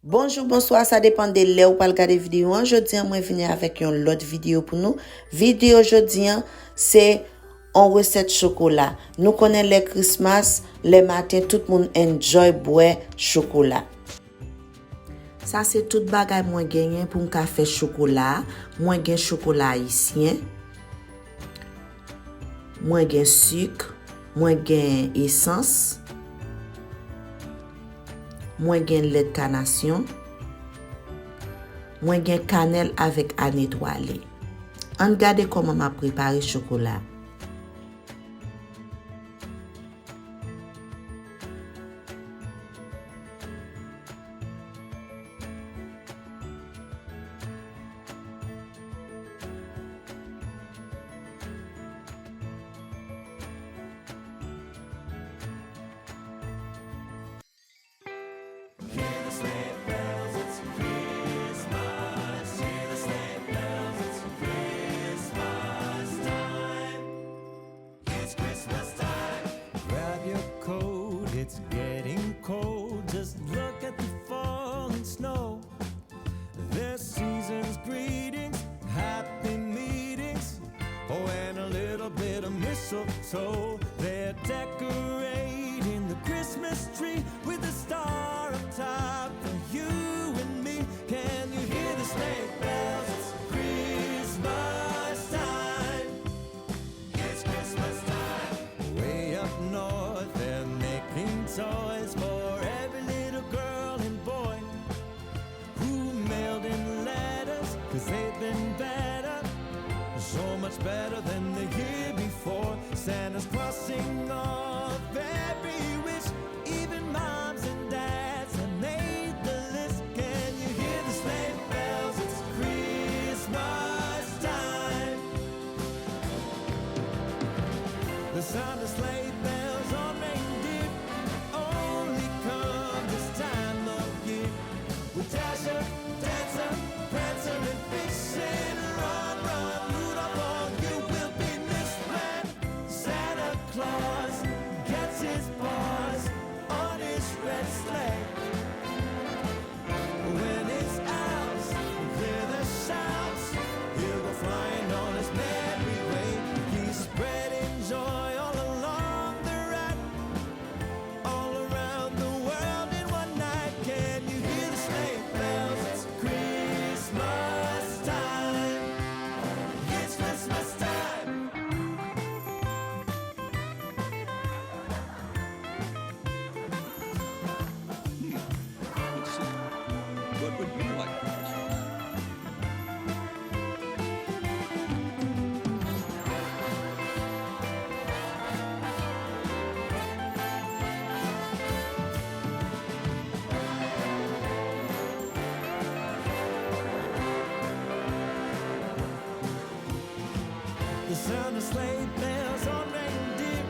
Bonjour, bonsoir, ça dépend de là où pas regarder vidéo. Aujourd'hui, moi venir avec une autre vidéo pour nous. Vidéo aujourd'hui, c'est en recette chocolat. Nous connaissons les Christmas, les matins, tout le monde enjoy boire chocolat. Ça c'est tout bagay moi gagné pour un café chocolat. Moi gagne chocolat haïtien. Moi gagne sucre, moi gagne essence. Moi gagne lait de carnation. Moi gagne cannelle avec an étoilé. On regarde comment m'a préparé chocolat. It's getting cold, just look at the falling snow. There's season's greetings, happy meetings, oh, and a little bit of mistletoe. They're decorating the Christmas tree with a star up top for you and me. Can you hear the sleigh bells? It's Christmas time. It's Christmas time. Way up north, they're making toys for every little girl and boy who mailed in letters, 'cause they've been better, so much better than the year before. Santa's crossing off every wish, even moms and dads have made the list. Can you hear the sleigh bells? It's Christmas time. The sound of sleigh bells on reindeer only come this time of year. With Dasher, Dancer, Prancer, and Vixen, run, run, Rudolph, or you will be misled. Santa Claus gets his paws on his red sleigh. When his elves hear the shouts, he'll go flying on his merry way. He's spreading joy all along the route, all around the world in one night. Can you hear the sleigh bells? It's Christmas time. It's Christmas time. Let's see. What would you like for Christmas? The sound of sleigh bells on reindeer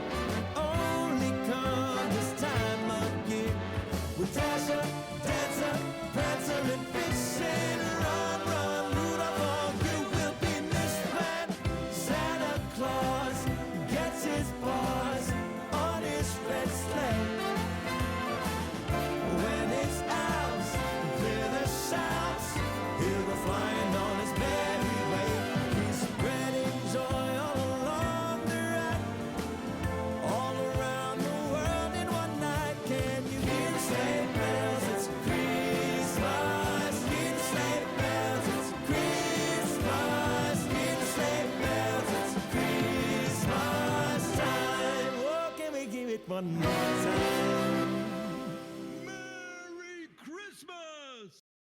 only come this time of year. With Dasher, Dancer, Prancer, and Vixen, run, run, Rudolph, or you will be misled. Santa Claus gets his paws on his red sleigh. When his elves clear the shouts, he'll go flying on his merry way. He's spreading joy all along the route, all around the world in one night. Can you hear the sleigh bells? It's Christmas. Hear the sleigh bells. It's Christmas. Hear the sleigh bells. It's Christmas time. Oh, can we give it one more time?